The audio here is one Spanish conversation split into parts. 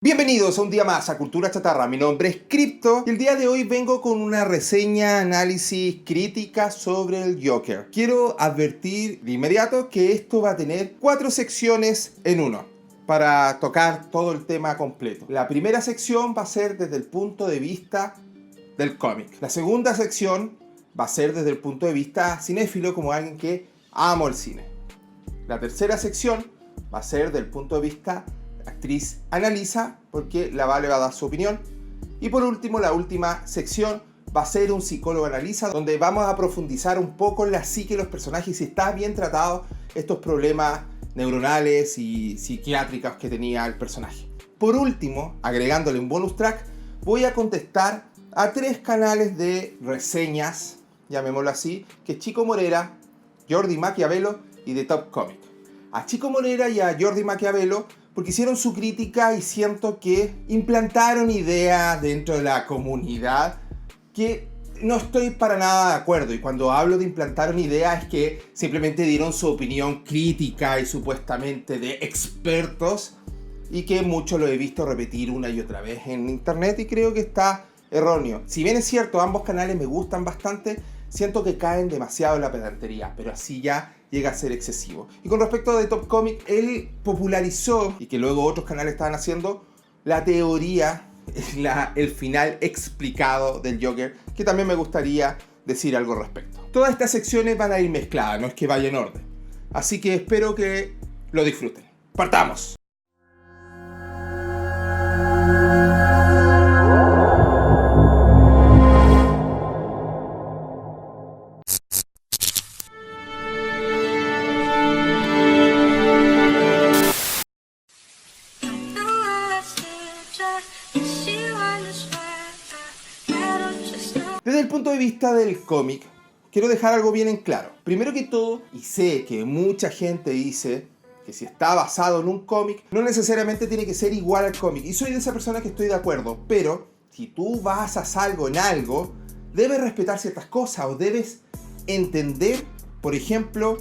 Bienvenidos a un día más a Cultura Chatarra. Mi nombre es Crypto y el día de hoy vengo con una reseña, análisis, crítica sobre el Joker. Quiero advertir de inmediato que esto va a tener 4 secciones en uno para tocar todo el tema completo. La primera sección va a ser desde el punto de vista del cómic. La segunda sección va a ser desde el punto de vista cinéfilo, como alguien que amo el cine. La tercera sección va a ser del punto de vista actriz analiza, porque la Vale va a dar su opinión. Y por último, la última sección va a ser un psicólogo analiza, donde vamos a profundizar un poco en la psique de los personajes y si está bien tratado estos problemas neuronales y psiquiátricos que tenía el personaje. Por último, agregándole un bonus track, voy a contestar a 3 canales de reseñas, llamémoslo así, que es Chico Morera, Jordi Maquiavelo y The Top Comic. A Chico Morera y a Jordi Maquiavelo porque hicieron su crítica y siento que implantaron ideas dentro de la comunidad que no estoy para nada de acuerdo. Y cuando hablo de implantaron ideas es que simplemente dieron su opinión crítica y supuestamente de expertos y que mucho lo he visto repetir una y otra vez en internet y creo que está erróneo. Si bien es cierto, ambos canales me gustan bastante, siento que caen demasiado en la pedantería, pero así ya llega a ser excesivo. Y con respecto de Top Comic, él popularizó, y que luego otros canales estaban haciendo, la teoría, el final explicado del Joker, que también me gustaría decir algo al respecto. Todas estas secciones van a ir mezcladas, no es que vaya en orden. Así que espero que lo disfruten. ¡Partamos! Desde el punto de vista del cómic, quiero dejar algo bien en claro. Primero que todo, y sé que mucha gente dice que si está basado en un cómic, no necesariamente tiene que ser igual al cómic. Y soy de esa persona que estoy de acuerdo. Pero, si tú basas algo en algo, debes respetar ciertas cosas o debes entender, por ejemplo,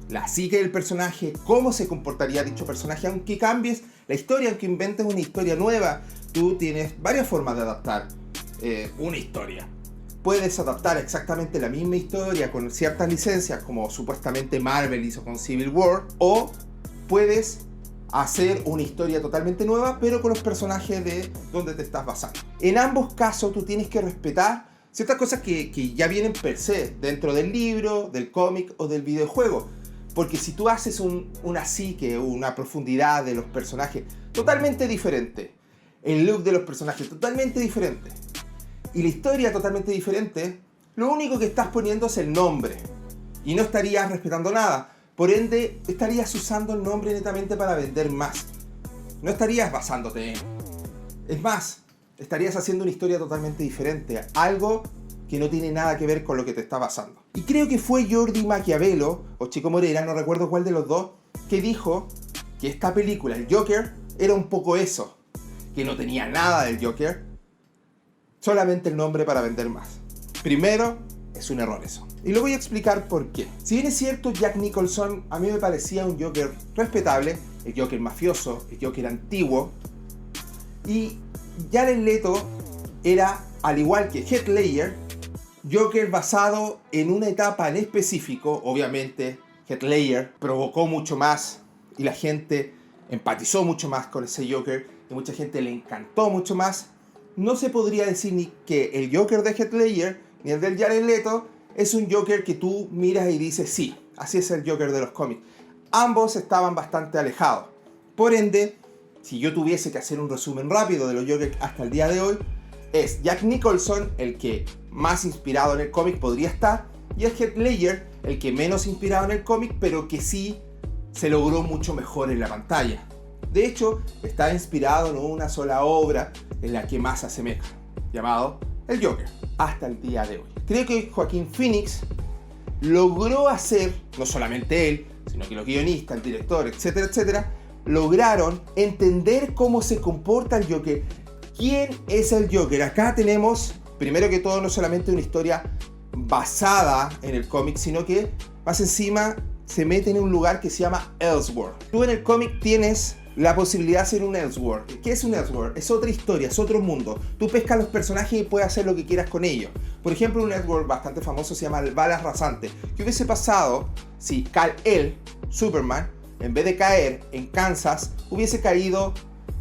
la psique del personaje, cómo se comportaría dicho personaje, aunque cambies la historia, aunque inventes una historia nueva. Tú tienes varias formas de adaptar una historia. Puedes adaptar exactamente la misma historia con ciertas licencias, como supuestamente Marvel hizo con Civil War, o puedes hacer una historia totalmente nueva, pero con los personajes de donde te estás basando. En ambos casos, tú tienes que respetar ciertas cosas que ya vienen per se dentro del libro, del cómic o del videojuego. Porque si tú haces una psique, una profundidad de los personajes totalmente diferente, el look de los personajes totalmente diferente, y la historia totalmente diferente, lo único que estás poniendo es el nombre y no estarías respetando nada. Por ende, estarías usando el nombre netamente para vender más. No estarías basándote en. Es más, estarías haciendo una historia totalmente diferente, algo que no tiene nada que ver con lo que te está basando. Y creo que fue Jordi Maquiavelo o Chico Morera, no recuerdo cuál de los dos, que dijo que esta película, el Joker, era un poco eso, que no tenía nada del Joker, solamente el nombre para vender más. Primero, es un error eso. Y lo voy a explicar por qué. Si bien es cierto, Jack Nicholson a mí me parecía un Joker respetable, el Joker mafioso, el Joker antiguo, y Jared Leto era, al igual que Heath Ledger, Joker basado en una etapa en específico. Obviamente, Heath Ledger provocó mucho más y la gente empatizó mucho más con ese Joker y mucha gente le encantó mucho más. No se podría decir ni que el Joker de Heath Ledger ni el del Jared Leto es un Joker que tú miras y dices, sí, así es el Joker de los cómics. Ambos estaban bastante alejados. Por ende, si yo tuviese que hacer un resumen rápido de los Jokers hasta el día de hoy, es Jack Nicholson el que más inspirado en el cómic podría estar, y es Heath Ledger el que menos inspirado en el cómic, pero que sí se logró mucho mejor en la pantalla. De hecho, está inspirado en una sola obra en la que más se asemeja, llamado El Joker, hasta el día de hoy. Creo que Joaquín Phoenix logró hacer, no solamente él, sino que los guionistas, el director, etcétera, etcétera, lograron entender cómo se comporta el Joker. ¿Quién es el Joker? Acá tenemos, primero que todo, no solamente una historia basada en el cómic, sino que más encima se mete en un lugar que se llama Elseworld. Tú en el cómic tienes la posibilidad de hacer un Elseworld. ¿Qué es un Elseworld? Es otra historia, es otro mundo. Tú pescas los personajes y puedes hacer lo que quieras con ellos. Por ejemplo, un Elseworld bastante famoso se llama el Balas Rasante. ¿Qué hubiese pasado si Kal-El, Superman, en vez de caer en Kansas, hubiese caído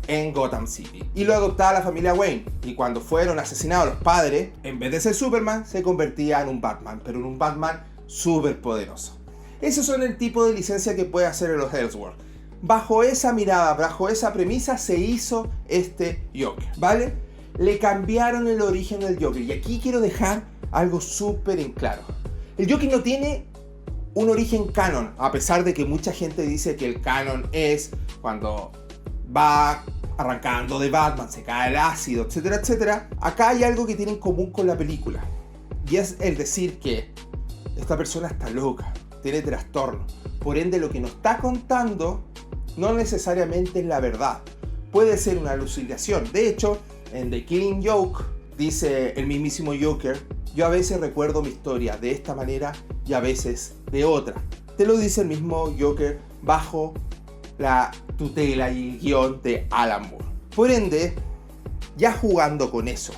en Gotham City? Y lo adoptaba la familia Wayne. Y cuando fueron asesinados los padres, en vez de ser Superman, se convertía en un Batman. Pero en un Batman súper poderoso. Esos son el tipo de licencia que puede hacer en los Elseworld. Bajo esa mirada, bajo esa premisa se hizo este Joker, ¿vale? Le cambiaron el origen del Joker. Y aquí quiero dejar algo súper en claro. El Joker no tiene un origen canon, a pesar de que mucha gente dice que el canon es cuando va arrancando de Batman, se cae el ácido, etcétera, etcétera. Acá hay algo que tiene en común con la película. Y es el decir que esta persona está loca, tiene trastorno. Por ende, lo que nos está contando no necesariamente es la verdad. Puede ser una alucinación. De hecho, en The Killing Joke, dice el mismísimo Joker, yo a veces recuerdo mi historia de esta manera y a veces de otra. Te lo dice el mismo Joker bajo la tutela y el guión de Alan Moore. Por ende, ya jugando con eso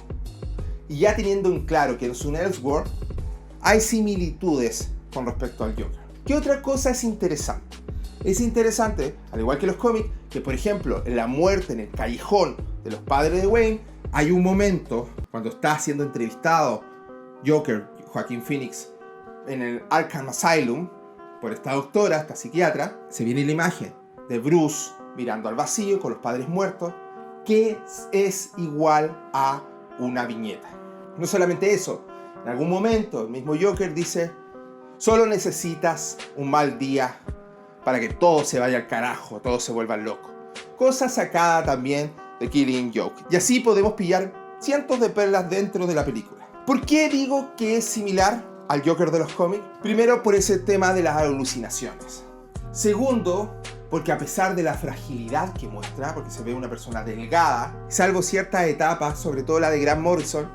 y ya teniendo en claro que es un Elseworld, hay similitudes con respecto al Joker. ¿Qué otra cosa es interesante? Es interesante, al igual que los cómics, que por ejemplo en la muerte en el callejón de los padres de Wayne, hay un momento cuando está siendo entrevistado Joker, Joaquin Phoenix, en el Arkham Asylum por esta doctora, esta psiquiatra, se viene la imagen de Bruce mirando al vacío con los padres muertos, que es igual a una viñeta. No solamente eso, en algún momento el mismo Joker dice: solo necesitas un mal día para que todo se vaya al carajo, todo se vuelva loco. Cosa sacada también de Killing Joke. Y así podemos pillar cientos de perlas dentro de la película. ¿Por qué digo que es similar al Joker de los cómics? Primero, por ese tema de las alucinaciones. Segundo, porque a pesar de la fragilidad que muestra, porque se ve una persona delgada, salvo ciertas etapas, sobre todo la de Grant Morrison,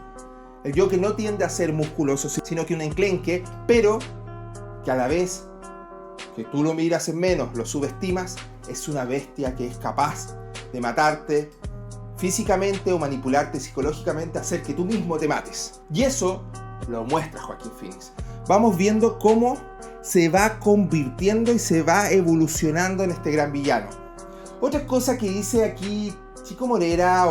el Joker no tiende a ser musculoso, sino que un enclenque, pero que a la vez que tú lo miras en menos, lo subestimas, es una bestia que es capaz de matarte físicamente o manipularte psicológicamente, hacer que tú mismo te mates. Y eso lo muestra Joaquin Phoenix. Vamos viendo cómo se va convirtiendo y se va evolucionando en este gran villano. Otra cosa que dice aquí Chico Morera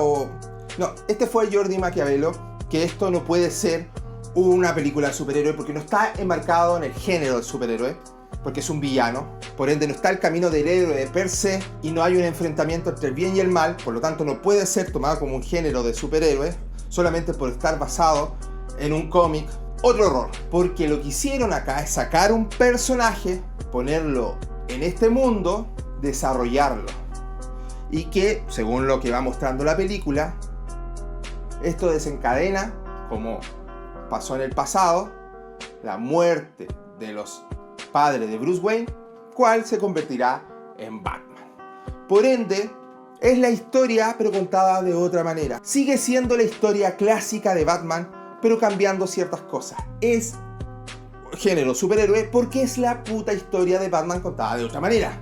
No, este fue Jordi Maquiavelo, que esto no puede ser una película de superhéroe porque no está enmarcado en el género del superhéroe, porque es un villano, por ende no está el camino del héroe per se y no hay un enfrentamiento entre el bien y el mal, por lo tanto no puede ser tomado como un género de superhéroe solamente por estar basado en un cómic. Otro error, porque lo que hicieron acá es sacar un personaje, ponerlo en este mundo, desarrollarlo y que, según lo que va mostrando la película, esto desencadena, como pasó en el pasado, la muerte de los padre de Bruce Wayne, cual se convertirá en Batman. Por ende, es la historia pero contada de otra manera. Sigue siendo la historia clásica de Batman, pero cambiando ciertas cosas. Es género superhéroe porque es la puta historia de Batman contada de otra manera.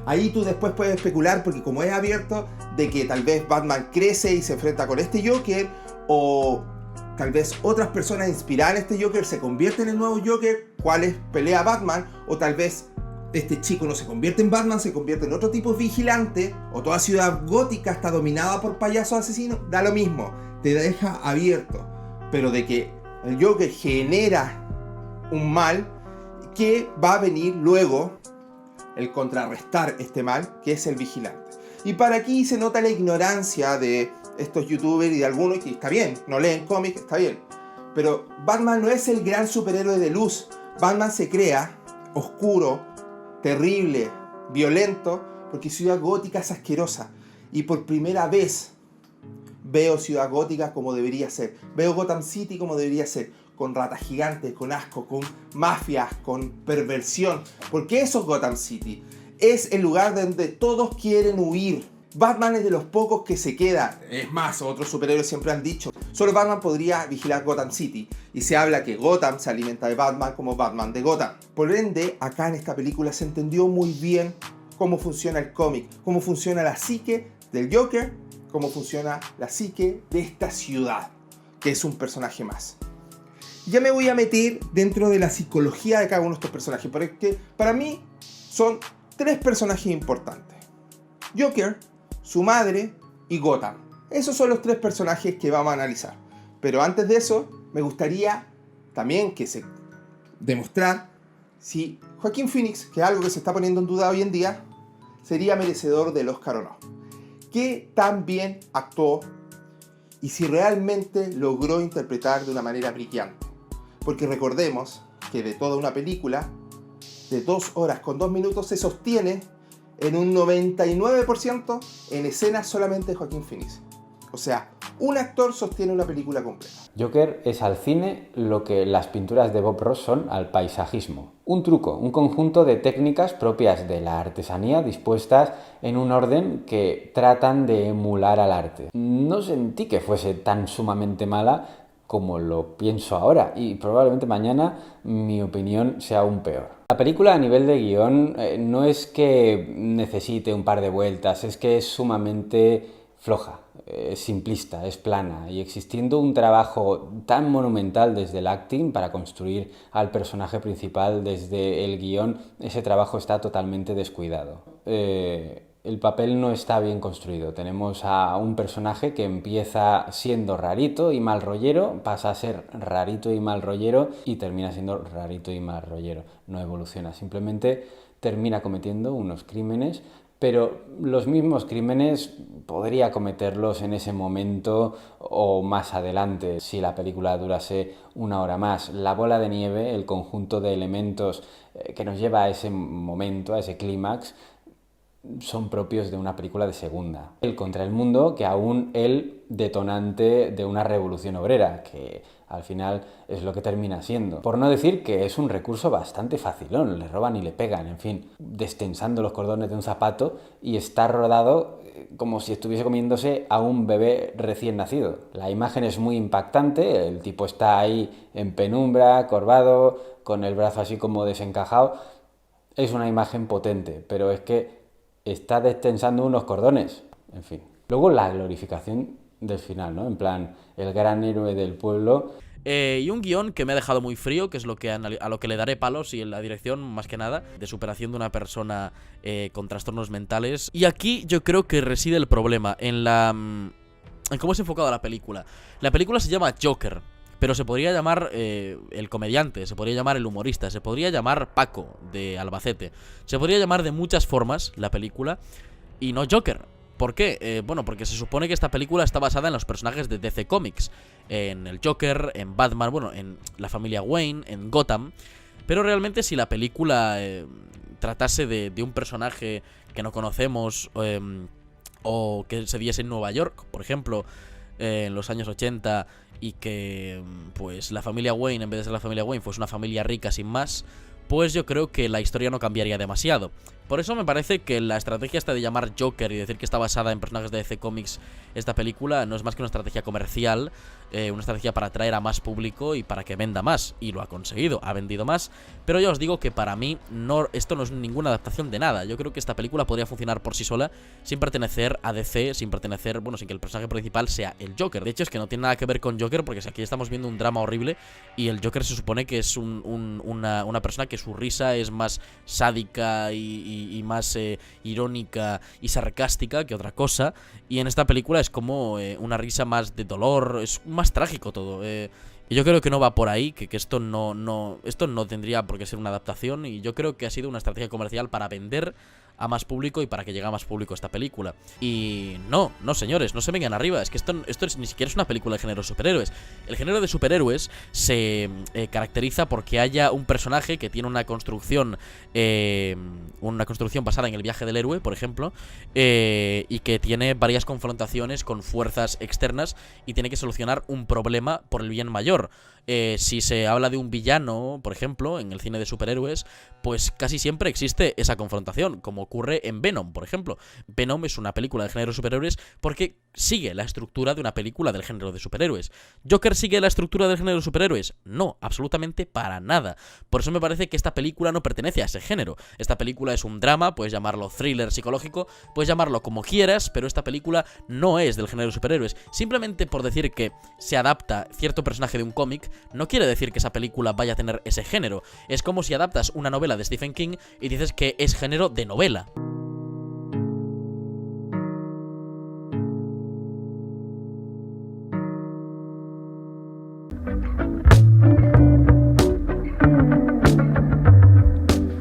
Ahí tú después puedes especular, porque como es abierto, de que tal vez Batman crece y se enfrenta con este Joker, o tal vez otras personas inspiradas en este Joker se convierten en el nuevo Joker, cuál pelea Batman, o tal vez este chico no se convierte en Batman, se convierte en otro tipo de vigilante, o toda ciudad gótica está dominada por payasos asesinos, da lo mismo, te deja abierto. Pero de que el Joker genera un mal que va a venir luego el contrarrestar este mal, que es el vigilante. Y para aquí se nota la ignorancia de estos youtubers y de algunos, que está bien, no leen cómics, está bien, pero Batman no es el gran superhéroe de luz. Batman se crea oscuro, terrible, violento, porque Ciudad Gótica es asquerosa, y por primera vez veo Ciudad Gótica como debería ser, veo Gotham City como debería ser, con ratas gigantes, con asco, con mafias, con perversión, porque eso es Gotham City. Es el lugar donde todos quieren huir. Batman es de los pocos que se queda. Es más, otros superhéroes siempre han dicho, solo Batman podría vigilar Gotham City. Y se habla que Gotham se alimenta de Batman como Batman de Gotham. Por ende, acá en esta película se entendió muy bien cómo funciona el cómic, cómo funciona la psique del Joker, cómo funciona la psique de esta ciudad, que es un personaje más. Ya me voy a meter dentro de la psicología de cada uno de estos personajes, porque para mí son 3 personajes importantes: Joker, su madre y Gotham. Esos son los 3 personajes que vamos a analizar. Pero antes de eso, me gustaría también demostrar si Joaquín Phoenix, que es algo que se está poniendo en duda hoy en día, sería merecedor del Oscar o no. ¿Qué tan bien actuó y si realmente logró interpretar de una manera brillante? Porque recordemos que de toda una película de 2 horas con 2 minutos se sostiene en un 99% en escenas solamente de Joaquín Phoenix. O sea, un actor sostiene una película completa. Joker es al cine lo que las pinturas de Bob Ross son al paisajismo. Un truco, un conjunto de técnicas propias de la artesanía dispuestas en un orden que tratan de emular al arte. No sentí que fuese tan sumamente mala como lo pienso ahora, y probablemente mañana mi opinión sea aún peor. La película a nivel de guión no es que necesite un par de vueltas, es que es sumamente floja, es simplista, es plana, y existiendo un trabajo tan monumental desde el acting para construir al personaje principal desde el guión, ese trabajo está totalmente descuidado. El papel no está bien construido. Tenemos a un personaje que empieza siendo rarito y mal rollero, pasa a ser rarito y mal rollero y termina siendo rarito y mal rollero. No evoluciona, simplemente termina cometiendo unos crímenes, pero los mismos crímenes podría cometerlos en ese momento o más adelante si la película durase 1 hora más. La bola de nieve, el conjunto de elementos que nos lleva a ese momento, a ese clímax, son propios de una película de segunda. El contra el mundo, que aún el detonante de una revolución obrera, que al final es lo que termina siendo. Por no decir que es un recurso bastante facilón, le roban y le pegan, en fin, destensando los cordones de un zapato, y está rodado como si estuviese comiéndose a un bebé recién nacido. La imagen es muy impactante, el tipo está ahí en penumbra, corvado, con el brazo así como desencajado. Es una imagen potente, pero es que está destensando unos cordones, en fin. Luego la glorificación del final, ¿no? En plan, el gran héroe del pueblo. Y un guión que me ha dejado muy frío, que es a lo que le daré palos, y en la dirección, más que nada, de superación de una persona con trastornos mentales. Y aquí yo creo que reside el problema, en cómo se ha enfocado la película. La película se llama Joker, pero se podría llamar el comediante, se podría llamar el humorista, se podría llamar Paco de Albacete, se podría llamar de muchas formas la película y no Joker. ¿Por qué? Bueno, porque se supone que esta película está basada en los personajes de DC Comics, en el Joker, en Batman, bueno, en la familia Wayne, en Gotham. Pero realmente si la película tratase de un personaje que no conocemos o que se diese en Nueva York, por ejemplo, en los años 80, y que pues la familia Wayne, en vez de ser la familia Wayne, fuese una familia rica sin más, pues yo creo que la historia no cambiaría demasiado. Por eso me parece que la estrategia esta de llamar Joker y decir que está basada en personajes de DC Comics esta película no es más que una estrategia comercial, una estrategia para atraer a más público y para que venda más, y lo ha conseguido, ha vendido más. Pero ya os digo que para mí esto no es ninguna adaptación de nada. Yo creo que esta película podría funcionar por sí sola sin pertenecer a DC, sin que el personaje principal sea el Joker. De hecho es que no tiene nada que ver con Joker, porque aquí estamos viendo un drama horrible y el Joker se supone que es una persona que su risa es más sádica y más irónica y sarcástica que otra cosa, y en esta película es como una risa más de dolor, es más trágico todo. Y yo creo que no va por ahí, que esto no tendría por qué ser una adaptación, y yo creo que ha sido una estrategia comercial para vender a más público y para que llegue a más público esta película. Y no señores, no se vengan arriba, es que esto ni siquiera es una película de género de superhéroes. El género de superhéroes se caracteriza porque haya un personaje que tiene una construcción basada en el viaje del héroe, por ejemplo, y que tiene varias confrontaciones con fuerzas externas y tiene que solucionar un problema por el bien mayor. Si se habla de un villano, por ejemplo, en el cine de superhéroes, pues casi siempre existe esa confrontación, como ocurre en Venom, por ejemplo. Venom es una película del género de superhéroes porque sigue la estructura de una película del género de superhéroes. ¿Joker sigue la estructura del género de superhéroes? No, absolutamente para nada. Por eso me parece que esta película no pertenece a ese género. Esta película es un drama, puedes llamarlo thriller psicológico, puedes llamarlo como quieras, pero esta película no es del género de superhéroes. Simplemente por decir que se adapta cierto personaje de un cómic, no quiere decir que esa película vaya a tener ese género. Es como si adaptas una novela de Stephen King y dices que es género de novela.